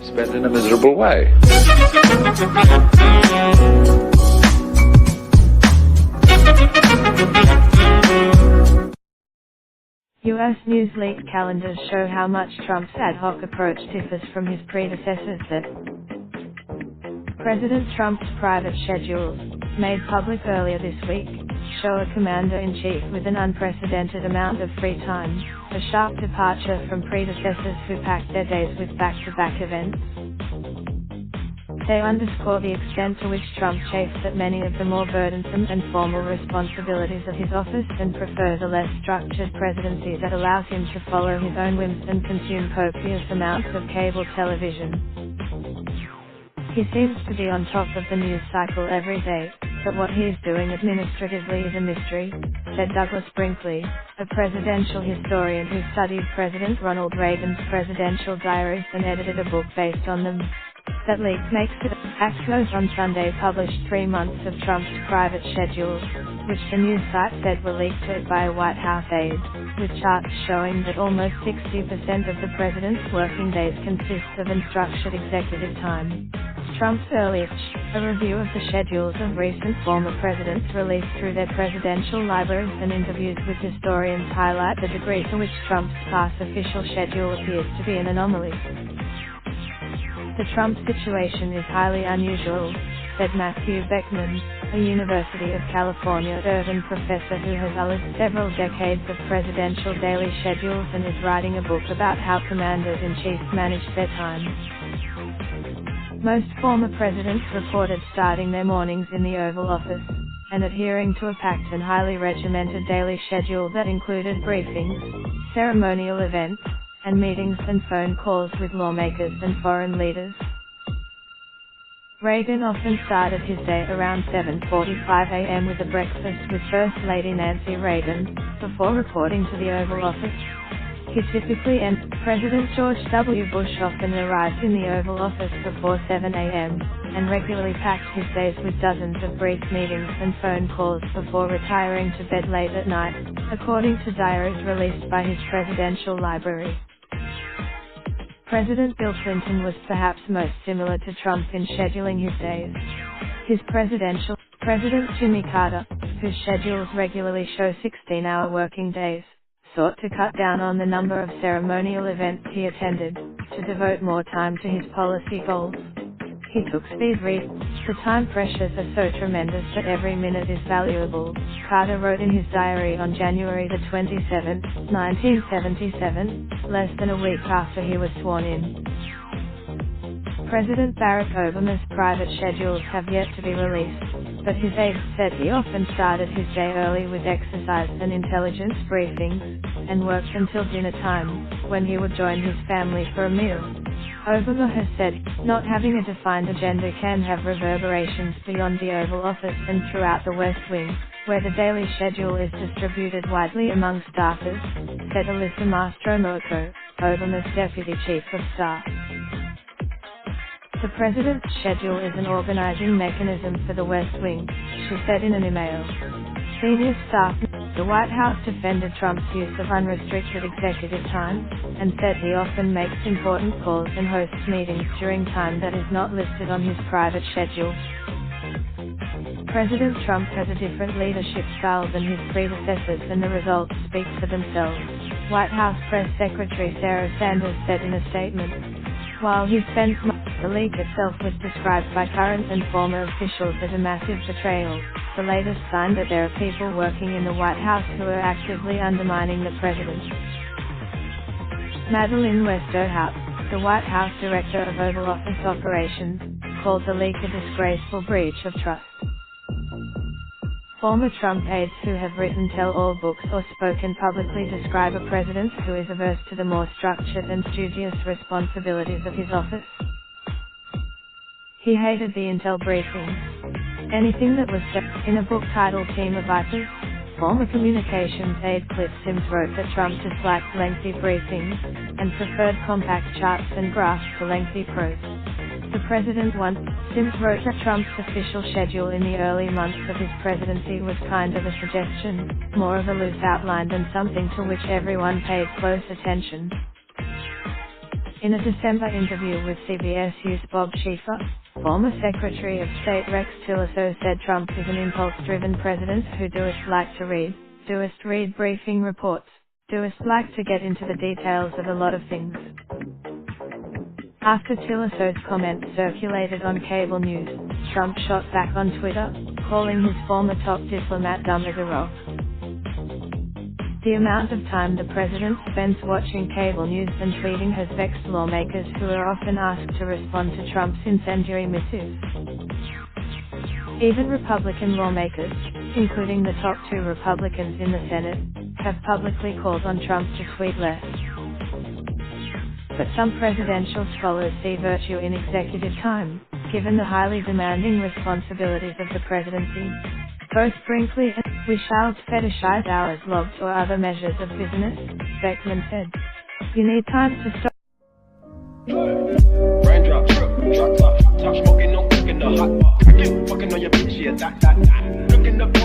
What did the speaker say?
spent in a miserable way. U.S. news leak calendars show how much Trump's ad hoc approach differs from his predecessors. That President Trump's private schedules, made public earlier this week, show a commander-in-chief with an unprecedented amount of free time, a sharp departure from predecessors who packed their days with back-to-back events. They underscore the extent to which Trump chafes at many of the more burdensome and formal responsibilities of his office and prefers a less structured presidency that allows him to follow his own whims and consume copious amounts of cable television. He seems to be on top of the news cycle every day, but what he is doing administratively is a mystery, said Douglas Brinkley, a presidential historian who studied President Ronald Reagan's presidential diaries and edited a book based on them. That leak makes it. Axios on Sunday published 3 months of Trump's private schedules, which the news site said were leaked to it by a White House aide, with charts showing that almost 60% of the president's working days consists of unstructured executive time. Trump's earliest, a review of the schedules of recent former presidents released through their presidential libraries and interviews with historians highlight the degree to which Trump's past official schedule appears to be an anomaly. The Trump situation is highly unusual, said Matthew Beckman, a University of California Irvine professor who has unearthed several decades of presidential daily schedules and is writing a book about how commanders-in-chief manage their time. Most former presidents reported starting their mornings in the Oval Office, and adhering to a packed and highly regimented daily schedule that included briefings, ceremonial events, and meetings and phone calls with lawmakers and foreign leaders. Reagan often started his day around 7:45 a.m. with a breakfast with First Lady Nancy Reagan, before reporting to the Oval Office. He typically President George W. Bush often arrived in the Oval Office before 7 a.m., and regularly packed his days with dozens of brief meetings and phone calls before retiring to bed late at night, according to diaries released by his presidential library. President Bill Clinton was perhaps most similar to Trump in scheduling his days. His President Jimmy Carter, whose schedules regularly show 16-hour working days, sought to cut down on the number of ceremonial events he attended, to devote more time to his policy goals. He took speed reads. The time pressures are so tremendous that every minute is valuable, Carter wrote in his diary on January 27, 1977, less than a week after he was sworn in. President Barack Obama's private schedules have yet to be released, but his aides said he often started his day early with exercise and intelligence briefings, and worked until dinner time, when he would join his family for a meal. Obama has said, not having a defined agenda can have reverberations beyond the Oval Office and throughout the West Wing, where the daily schedule is distributed widely among staffers, said Alyssa Mastromoco, Obama's deputy chief of staff. The president's schedule is an organizing mechanism for the West Wing, she said in an email. Senior staff. The White House defended Trump's use of unrestricted executive time, and said he often makes important calls and hosts meetings during time that is not listed on his private schedule. President Trump has a different leadership style than his predecessors, and the results speak for themselves, White House Press Secretary Sarah Sanders said in a statement. While he spends much, the leak itself was described by current and former officials as a massive betrayal, the latest sign that there are people working in the White House who are actively undermining the president. Madeleine Westerhout, the White House Director of Oval Office Operations, called the leak a disgraceful breach of trust. Former Trump aides who have written tell-all books or spoken publicly describe a president who is averse to the more structured and studious responsibilities of his office. He hated the intel briefings. Anything that was said. In a book titled Team of Vipers, former communications aide Cliff Sims wrote that Trump disliked lengthy briefings, and preferred compact charts and graphs to lengthy prose. The president once, Sims wrote that Trump's official schedule in the early months of his presidency was kind of a suggestion, more of a loose outline than something to which everyone paid close attention. In a December interview with CBS News, Bob Schieffer, former Secretary of State Rex Tillerson said Trump is an impulse-driven president who doest like to read, doest read briefing reports, doest like to get into the details of a lot of things. After Tillerson's comments circulated on cable news, Trump shot back on Twitter, calling his former top diplomat dumb as a rock. The amount of time the president spends watching cable news and tweeting has vexed lawmakers who are often asked to respond to Trump's incendiary missives. Even Republican lawmakers, including the top two Republicans in the Senate, have publicly called on Trump to tweet less. But some presidential scholars see virtue in executive time, given the highly demanding responsibilities of the presidency. Both Brinkley and we shall fetishize hours logged or other measures of business, Beckman said. You need time to stop. Raindrop, drop top, top smoking, no cooking the hot pot. Fucking on your bitch, yeah, that. Looking up